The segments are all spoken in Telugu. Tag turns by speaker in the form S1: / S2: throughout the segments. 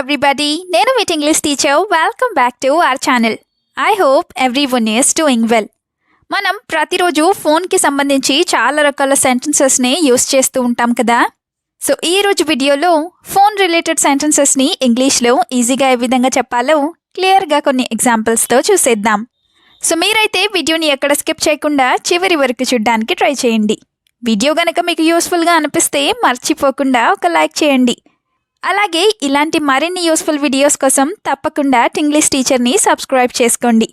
S1: everybody, నేను మీ English teacher. Welcome back to our channel. I hope everyone is doing well. మనం ప్రతిరోజు ఫోన్కి సంబంధించి చాలా రకాల సెంటెన్సెస్ని యూస్ చేస్తూ ఉంటాం కదా. సో ఈ రోజు వీడియోలో ఫోన్ రిలేటెడ్ సెంటెన్సెస్ని ఇంగ్లీష్లో ఈజీగా ఏ విధంగా చెప్పాలో క్లియర్గా కొన్ని ఎగ్జాంపుల్స్తో చూసేద్దాం. సో మీరైతే వీడియోని ఎక్కడ స్కిప్ చేయకుండా చివరి వరకు చూడడానికి ట్రై చేయండి. వీడియో కనుక మీకు యూస్ఫుల్గా అనిపిస్తే మర్చిపోకుండా ఒక లైక్ చేయండి. అలాగే ఇలాంటి మరిన్ని యూస్ఫుల్ వీడియోస్ కోసం తప్పకుండా ఇంగ్లీష్ టీచర్ని సబ్స్క్రైబ్ చేసుకోండి.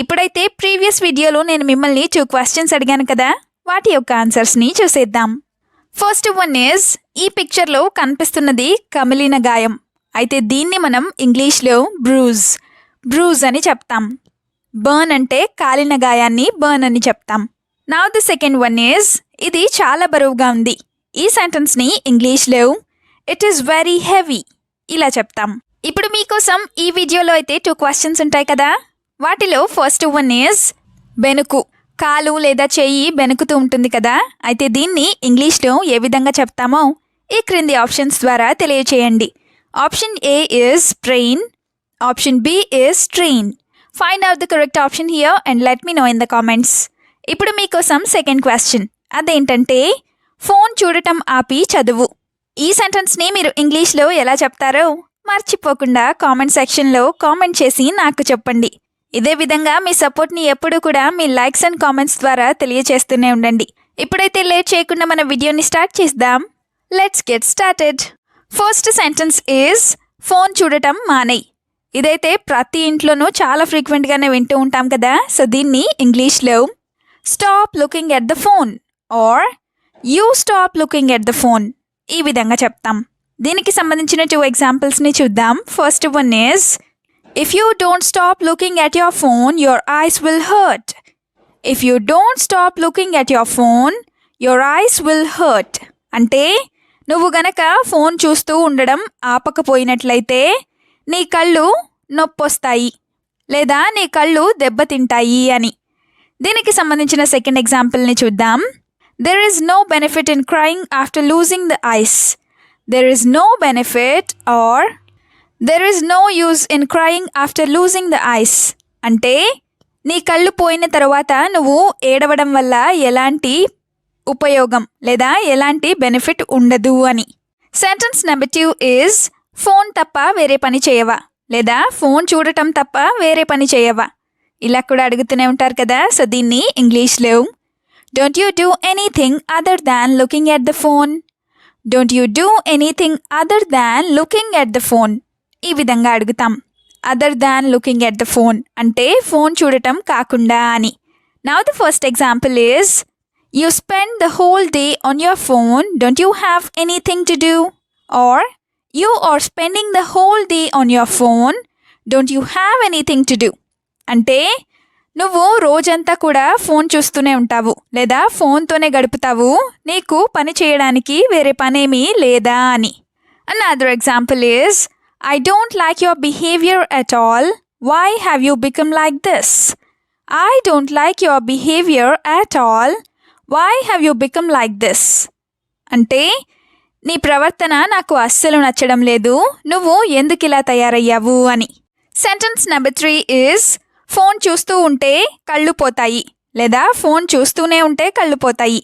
S1: ఇప్పుడైతే ప్రీవియస్ వీడియోలో నేను మిమ్మల్ని 2 క్వశ్చన్స్ అడిగాను కదా, వాటి యొక్క ఆన్సర్స్ని చూసేద్దాం. ఫస్ట్ వన్ ఈజ్, ఈ పిక్చర్లో కనిపిస్తున్నది కమిలిన గాయం. అయితే దీన్ని మనం ఇంగ్లీష్లో బ్రూజ్ అని చెప్తాం. బర్న్ అంటే కాలిన గాయాన్ని బర్న్ అని చెప్తాం. Now the second one is, ఇది చాలా బరువుగా ఉంది. ఈ సెంటెన్స్ని ఇంగ్లీష్లో ఇట్ ఈస్ వెరీ హెవీ ఇలా చెప్తాం. ఇప్పుడు మీకోసం ఈ వీడియోలో అయితే 2 క్వశ్చన్స్ ఉంటాయి కదా. వాటిలో ఫస్ట్ వన్ ఈజ్ బెనుకు. కాలు లేదా చెయ్యి బెనుకుతూ ఉంటుంది కదా. అయితే దీన్ని ఇంగ్లీష్లో ఏ విధంగా చెప్తామో ఈ క్రింది ఆప్షన్స్ ద్వారా తెలియచేయండి. Option A is strain, option B is strain. Find out the correct option here and let me know in the comments. ఇప్పుడు మీకోసం సెకండ్ క్వశ్చన్, అదేంటంటే ఫోన్ చూడటం ఆపి చదువు. ఈ సెంటెన్స్ని మీరు ఇంగ్లీష్లో ఎలా చెప్తారో మర్చిపోకుండా కామెంట్ సెక్షన్లో కామెంట్ చేసి నాకు చెప్పండి. ఇదే విధంగా మీ సపోర్ట్ని ఎప్పుడూ కూడా మీ లైక్స్ అండ్ కామెంట్స్ ద్వారా తెలియచేస్తూనే ఉండండి. ఇప్పుడైతే లేట్ చేయకుండా మన వీడియోని స్టార్ట్ చేద్దాం. Let's get started. First sentence is phone చూడటం మానేయ్. ఇదైతే ప్రతి ఇంట్లోనూ చాలా ఫ్రీక్వెంట్గానే వింటూ ఉంటాం కదా. సో దీన్ని ఇంగ్లీష్లో stop looking at the phone are you stop looking at the phone ఈ విధంగా చెప్తాం. దీనికి సంబంధించిన 2 ఎగ్జాంపుల్స్ని చూద్దాం. First one is, if you don't stop looking at your phone your eyes will hurt. If you don't stop looking at your phone your eyes will hurt అంటే నువ్వు గనక ఫోన్ చూస్తూ ఉండడం ఆపకపోయినట్లయితే నీ కళ్ళు నొప్పొస్తాయి లేదా నీ కళ్ళు దెబ్బతింటాయి అని. దీనికి సంబంధించిన సెకండ్ ఎగ్జాంపుల్ని చూద్దాం. There is no benefit in crying after losing the eyes. There is no benefit or there is no use in crying after losing the eyes. అంటే నీ కళ్ళు పోయిన తర్వాత నువ్వు ఏడవడం వల్ల ఎలాంటి ఉపయోగం లేదా ఎలాంటి బెనిఫిట్ ఉండదు అని. సెంటెన్స్ నెంబర్ 2 ఈజ్, ఫోన్ తప్ప వేరే పని చేయవా లేదా ఫోన్ చూడటం తప్ప వేరే పని చేయవా ఇలా కూడా అడుగుతూనే ఉంటారు కదా. సో దీన్ని ఇంగ్లీష్లో Don't you do anything other than looking at the phone? Don't you do anything other than looking at the phone? ఈ విధంగా అడుగుతాం. Other than looking at the phone అంటే ఫోన్ చూడటం కాకుండా అని. Now the first example is, you spend the whole day on your phone. Don't you have anything to do? Or you are spending the whole day on your phone. Don't you have anything to do? అంటే నువ్వు రోజంతా కూడా ఫోన్ చూస్తూనే ఉంటావు లేదా ఫోన్తోనే గడుపుతావు, నీకు పని చేయడానికి వేరే పనేమీ లేదా అని. Another example is, I don't like your behavior at all. Why have you become like this? I don't like your behavior at all. Why have you become like this? అంటే నీ ప్రవర్తన నాకు అస్సలు నచ్చడం లేదు, నువ్వు ఎందుకు ఇలా తయారయ్యావు అని. సెంటెన్స్ నెంబర్ 3 ఈజ్, ఫోన్ చూస్తూ ఉంటే కళ్ళు పోతాయి లేదా ఫోన్ చూస్తూనే ఉంటే కళ్ళు పోతాయి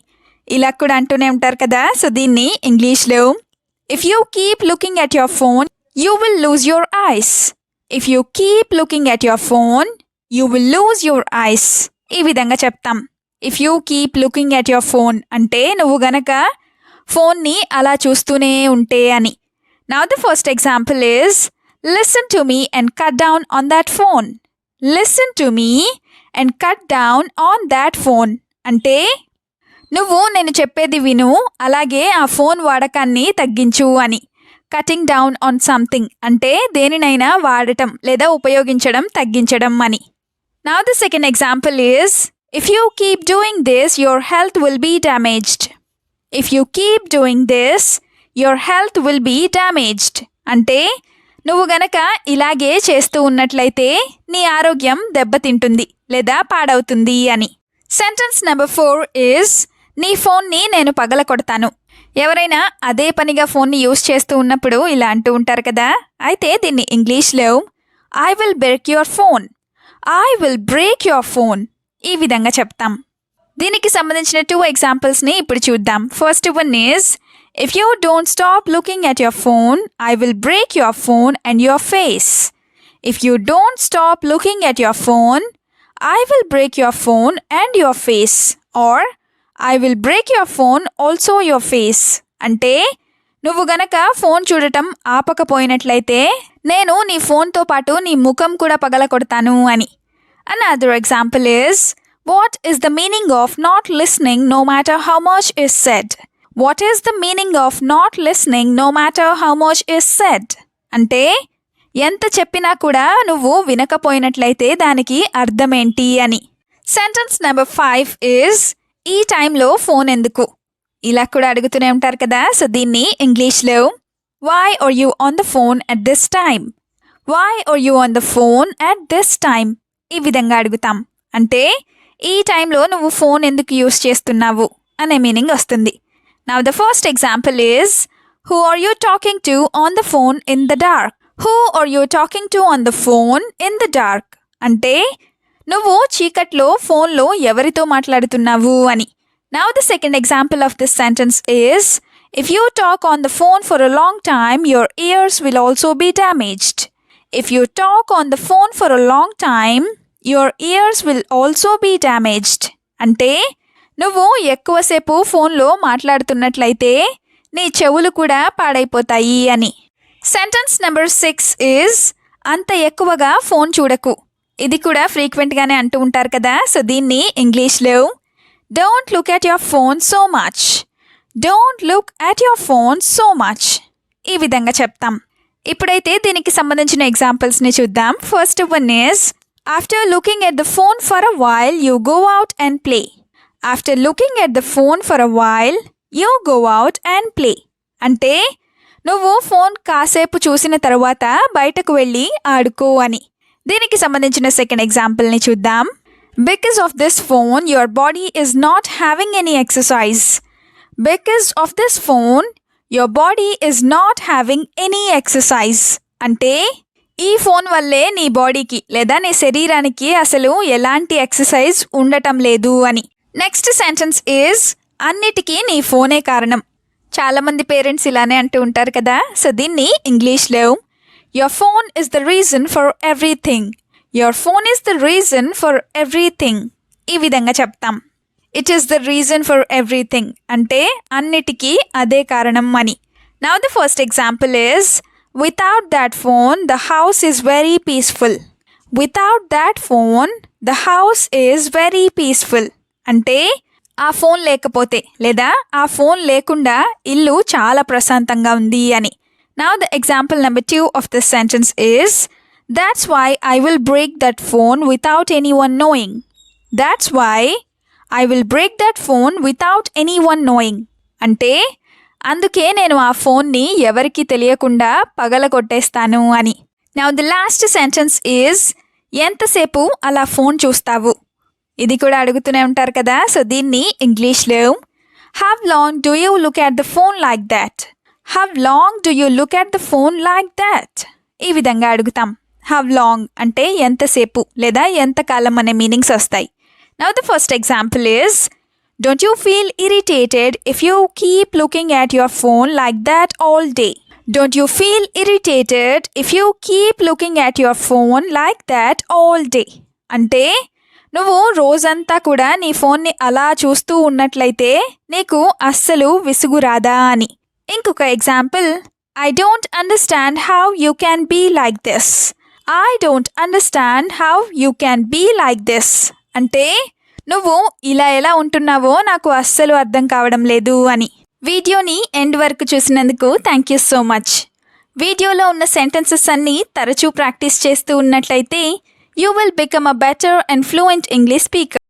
S1: ఇలా కూడా అంటూనే ఉంటారు కదా. సో దీన్ని ఇంగ్లీష్లో if you keep looking at your phone you will lose your eyes. If you keep looking at your phone you will lose your eyes ఈ విధంగా చెప్తాం. If you keep looking at your phone అంటే నువ్వు గనక ఫోన్ని అలా చూస్తూనే ఉంటే అని. Now the first example is, listen to me and cut down on that phone. Listen to me and cut down on that phone అంటే నువ్వు నేను చెప్పేది విను అలాగే ఆ ఫోన్ వాడకాన్ని తగ్గించు అని. కటింగ్ డౌన్ ఆన్ సంథింగ్ అంటే దేనినైనా వాడటం లేదా ఉపయోగించడం తగ్గించడం అని. Now the second example is, if you keep doing this your health will be damaged. If you keep doing this your health will be damaged అంటే నువ్వు గనక ఇలాగే చేస్తూ ఉన్నట్లయితే నీ ఆరోగ్యం దెబ్బతింటుంది లేదా పాడవుతుంది అని. సెంటెన్స్ నెంబర్ 4 ఈజ్, నీ ఫోన్ని నేను పగలకొడతాను. ఎవరైనా అదే పనిగా ఫోన్ని యూస్ చేస్తూ ఉన్నప్పుడు ఇలా అంటూ ఉంటారు కదా. అయితే దీన్ని ఇంగ్లీష్లో I will break your phone, I will break your phone ఈ విధంగా చెప్తాం. దీనికి సంబంధించిన 2 ఎగ్జాంపుల్స్ని ఇప్పుడు చూద్దాం. First one is if you don't stop looking at your phone I will break your phone and your face. If you don't stop looking at your phone I will break your phone and your face or I will break your phone also your face. అంటే నువ్వు గనక ఫోన్ చూడటం ఆపకపోయినట్లయితే నేను నీ ఫోన్తో పాటు నీ ముఖం కూడా పగలకొడతాను అని. Another example is what is the meaning of not listening no matter how much is said. What is the meaning of not listening no matter how much is said. అంటే ఎంత చెప్పినా కూడా నువ్వు వినకపోయినట్లయితే దానికి అర్థమేంటి అని. సెంటెన్స్ నెంబర్ 5 ఈజ్ ఈ టైంలో ఫోన్ ఎందుకు? ఇలా కూడా అడుగుతూనే ఉంటారు కదా. సో దీన్ని ఇంగ్లీష్లో why are you on the phone at this time, why are you on the phone at this time ఈ విధంగా అడుగుతాం. అంటే ఈ టైంలో నువ్వు ఫోన్ ఎందుకు యూస్ చేస్తున్నావు అనే మీనింగ్ వస్తుంది. Now the first example is who are you talking to on the phone in the dark, who are you talking to on the phone in the dark. అంటే నువ్వు చీకట్లో ఫోన్లో ఎవరితో మాట్లాడుతున్నావు అని. Now the second example of this sentence is if you talk on the phone for a long time your ears will also be damaged. If you talk on the phone for a long time your ears will also be damaged. అంటే నువ్వు ఎక్కువసేపు ఫోన్లో మాట్లాడుతున్నట్లయితే నీ చెవులు కూడా పాడైపోతాయి అని. సెంటెన్స్ నెంబర్ 6 ఈజ్ అంత ఎక్కువగా ఫోన్ చూడకు. ఇది కూడా ఫ్రీక్వెంట్గానే అంటూ ఉంటారు కదా. సో దీన్ని ఇంగ్లీష్లో don't look at your phone so much, don't look at your phone so much ఈ విధంగా చెప్తాం. ఇప్పుడైతే దీనికి సంబంధించిన ఎగ్జాంపుల్స్ని చూద్దాం. First one is after looking at the phone for a while you go out and play. After looking at the phone for a while you go out and play. అంటే నువ్వు ఫోన్ కాసేపు చూసిన తర్వాత బయటకు వెళ్ళి ఆడుకో అని. దీనికి సంబంధించిన సెకండ్ ఎగ్జాంపుల్ని చూద్దాం. Because of this phone your body is not having any exercise. Because of this phone your body is not having any exercise. అంటే ఈ ఫోన్ వల్లే నీ బాడీకి లేదా నీ శరీరానికి అసలు ఎలాంటి ఎక్సర్సైజ్ ఉండటం లేదు అని. నెక్స్ట్ సెంటెన్స్ ఈజ్ అన్నిటికీ నీ ఫోనే కారణం. చాలామంది పేరెంట్స్ ఇలానే అంటూ ఉంటారు కదా. సో దీన్ని ఇంగ్లీష్లో your phone is the reason for everything, your phone is the reason for everything ఈ విధంగా చెప్తాం. It is the reason for everything అంటే అన్నిటికీ అదే కారణం అని. Now the first example is without that phone the house is very peaceful. Without that phone the house is very peaceful. అంటే ఆ ఫోన్ లేకపోతే లేదా ఆ ఫోన్ లేకుండా ఇల్లు చాలా ప్రశాంతంగా ఉంది అని. Now the example number 2 of this sentence is that's why I will break that phone without anyone knowing. That's why I will break that phone without anyone knowing. అంటే అందుకే నేను ఆ ఫోన్ని ఎవరికి తెలియకుండా పగలగొట్టేస్తాను అని. Now the last sentence is ఎంతసేపు అలా ఫోన్ చూస్తావు. ఇది కూడా అడుగుతూనే ఉంటారు కదా. సో దీన్ని ఇంగ్లీష్లో how long do you look at the phone like that, how long do you look at the phone like that ఈ విధంగా అడుగుతాం. హౌ లాంగ్ అంటే ఎంతసేపు లేదా ఎంతకాలం అనే మీనింగ్స్ వస్తాయి. Now the first example is don't you feel irritated if you keep looking at your phone like that all day. Don't you feel irritated if you keep looking at your phone like that all day. అంటే నువ్వు రోజంతా కూడా నీ ఫోన్ని అలా చూస్తూ ఉన్నట్లయితే నీకు అస్సలు విసుగు రాదా అని. ఇంకొక example I don't understand how you can be like this. I don't understand how you can be like this. అంటే నువ్వు ఇలా ఎలా ఉంటున్నావో నాకు అస్సలు అర్థం కావడం లేదు అని. వీడియోని ఎండ్ వరకు చూసినందుకు థ్యాంక్ యూ సో మచ్. వీడియోలో ఉన్న సెంటెన్సెస్ అన్నీ తరచూ ప్రాక్టీస్ చేస్తూ ఉన్నట్లయితే you will become a better and fluent English speaker.